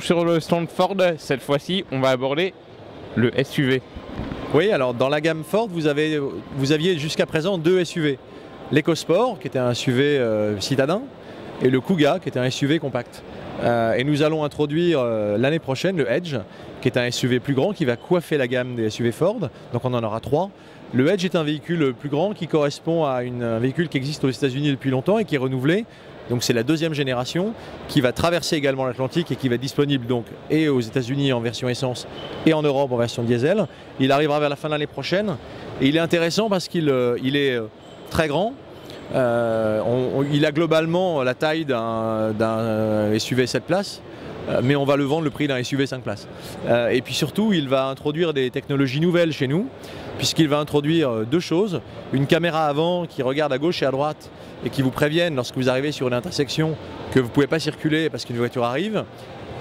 toujours sur le stand Ford. Cette fois-ci, on va aborder le SUV. Oui, alors dans la gamme Ford, vous aviez jusqu'à présent deux SUV. L'EcoSport, qui était un SUV citadin, et le Kuga, qui était un SUV compact. Et nous allons introduire l'année prochaine le Edge, qui est un SUV plus grand, qui va coiffer la gamme des SUV Ford. Donc on en aura trois. Le Edge est un véhicule plus grand qui correspond à un véhicule qui existe aux États-Unis depuis longtemps et qui est renouvelé. Donc c'est la deuxième génération qui va traverser également l'Atlantique et qui va être disponible donc et aux États-Unis en version essence et en Europe en version diesel. Il arrivera vers la fin de l'année prochaine et il est intéressant parce qu'il est très grand. Il a globalement la taille d'un SUV 7 places, mais on va le vendre le prix d'un SUV 5 places. Et puis surtout, il va introduire des technologies nouvelles chez nous, puisqu'il va introduire deux choses. Une caméra avant qui regarde à gauche et à droite et qui vous préviennent lorsque vous arrivez sur une intersection que vous ne pouvez pas circuler parce qu'une voiture arrive.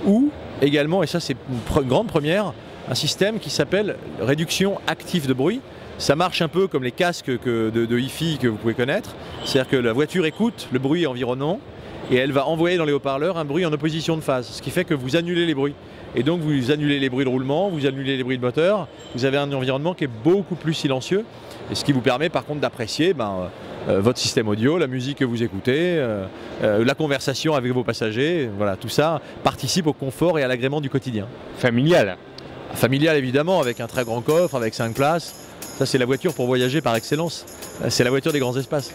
Ou également, et ça c'est une grande première, un système qui s'appelle réduction active de bruit. Ça marche un peu comme les casques de hi-fi que vous pouvez connaître. C'est-à-dire que la voiture écoute le bruit environnant et elle va envoyer dans les haut-parleurs un bruit en opposition de phase. Ce qui fait que vous annulez les bruits. Et donc vous annulez les bruits de roulement, vous annulez les bruits de moteur. Vous avez un environnement qui est beaucoup plus silencieux. Et ce qui vous permet par contre d'apprécier votre système audio, la musique que vous écoutez, la conversation avec vos passagers. Voilà, tout ça participe au confort et à l'agrément du quotidien. Familial. Familial évidemment, avec un très grand coffre, avec 5 places. Ça c'est la voiture pour voyager par excellence. C'est la voiture des grands espaces.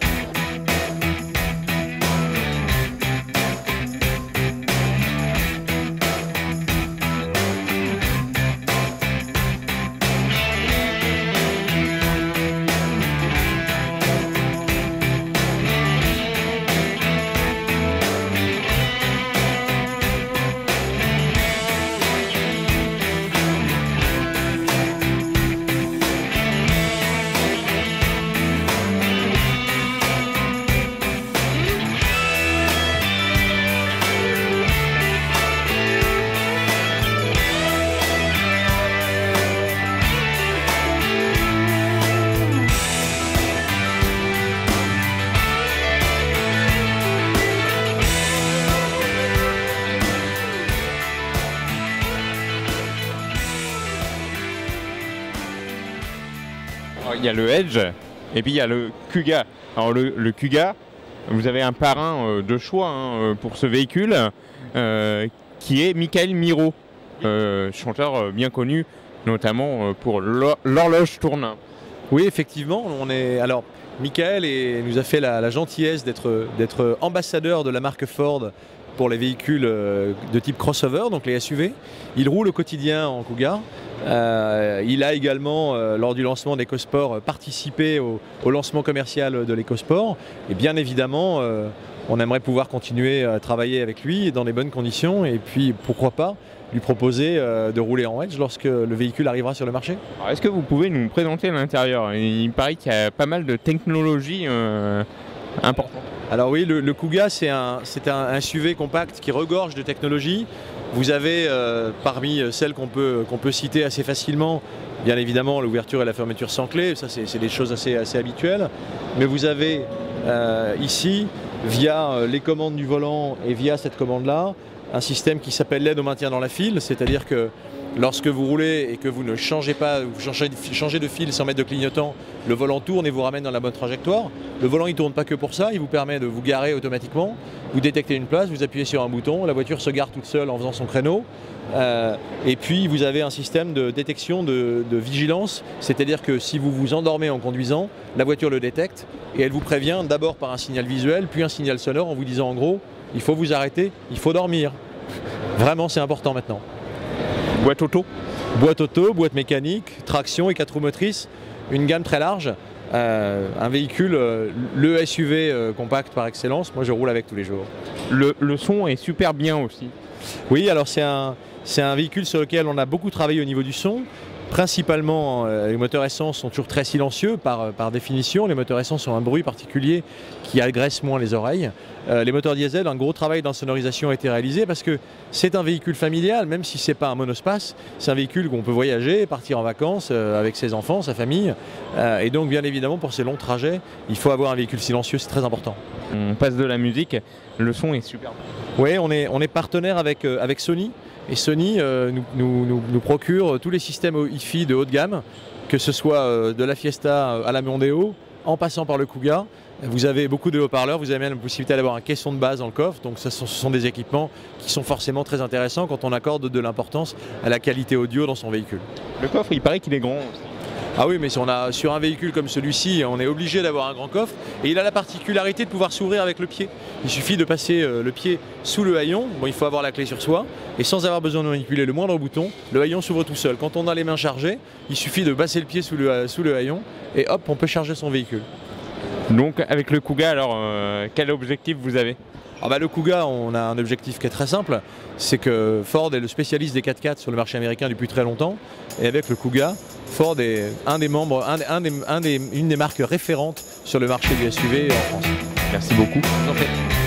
Il y a le Edge et puis il y a le Kuga. Alors le Kuga, vous avez un parrain de choix pour ce véhicule qui est Michael Miro, chanteur bien connu notamment pour L'Horloge tourne. Oui, effectivement. Alors, Michael nous a fait la gentillesse d'être ambassadeur de la marque Ford pour les véhicules de type crossover, donc les SUV. Il roule au quotidien en Kuga. Il a également, lors du lancement d'EcoSport, participé au lancement commercial de l'EcoSport. Et bien évidemment, on aimerait pouvoir continuer à travailler avec lui dans des bonnes conditions. Et puis, pourquoi pas, lui proposer de rouler en Edge lorsque le véhicule arrivera sur le marché. Est-ce que vous pouvez nous présenter l'intérieur? Il paraît qu'il y a pas mal de technologies importantes. Alors oui, le Kuga, c'est un SUV compact qui regorge de technologies. Vous avez parmi celles qu'on peut citer assez facilement, bien évidemment l'ouverture et la fermeture sans clé, ça c'est des choses assez habituelles. Mais vous avez ici, via les commandes du volant et via cette commande-là, un système qui s'appelle l'aide au maintien dans la file, c'est-à-dire que lorsque vous roulez et que vous ne changez pas, vous changez de fil sans mettre de clignotant, le volant tourne et vous ramène dans la bonne trajectoire. Le volant il ne tourne pas que pour ça, il vous permet de vous garer automatiquement. Vous détectez une place, vous appuyez sur un bouton, la voiture se gare toute seule en faisant son créneau. Et puis vous avez un système de détection de vigilance, c'est-à-dire que si vous vous endormez en conduisant, la voiture le détecte et elle vous prévient d'abord par un signal visuel, puis un signal sonore en vous disant en gros, il faut vous arrêter, il faut dormir. Vraiment c'est important maintenant. Boîte auto? Boîte auto, boîte mécanique, traction et 4 roues motrices, une gamme très large, un véhicule, le SUV compact par excellence, moi je roule avec tous les jours. Le son est super bien aussi. Oui, alors c'est un véhicule sur lequel on a beaucoup travaillé au niveau du son. Principalement, les moteurs essence sont toujours très silencieux par définition. Les moteurs essence ont un bruit particulier qui agresse moins les oreilles. Les moteurs diesel, un gros travail d'insonorisation a été réalisé parce que c'est un véhicule familial, même si ce n'est pas un monospace. C'est un véhicule où on peut voyager, partir en vacances avec ses enfants, sa famille. Et donc, bien évidemment, pour ces longs trajets, il faut avoir un véhicule silencieux, c'est très important. On passe de la musique, le son est super. Oui, on est partenaire avec Sony. Et Sony nous procure tous les systèmes hi-fi de haut de gamme, que ce soit de la Fiesta à la Mondeo, en passant par le Kuga. Vous avez beaucoup de haut-parleurs, vous avez même la possibilité d'avoir un caisson de base dans le coffre. Donc ce sont des équipements qui sont forcément très intéressants quand on accorde de l'importance à la qualité audio dans son véhicule. Le coffre, il paraît qu'il est grand aussi. Ah oui, mais si sur un véhicule comme celui-ci, on est obligé d'avoir un grand coffre et il a la particularité de pouvoir s'ouvrir avec le pied. Il suffit de passer le pied sous le haillon, bon, il faut avoir la clé sur soi, et sans avoir besoin de manipuler le moindre bouton, le haillon s'ouvre tout seul. Quand on a les mains chargées, il suffit de passer le pied sous le haillon et hop, on peut charger son véhicule. Donc avec le Kuga, alors quel objectif vous avez? Le Kuga, on a un objectif qui est très simple, c'est que Ford est le spécialiste des 4x4 sur le marché américain depuis très longtemps, et avec le Kuga, Ford est une des marques référentes sur le marché du SUV en France. Merci beaucoup. Je vous en prie.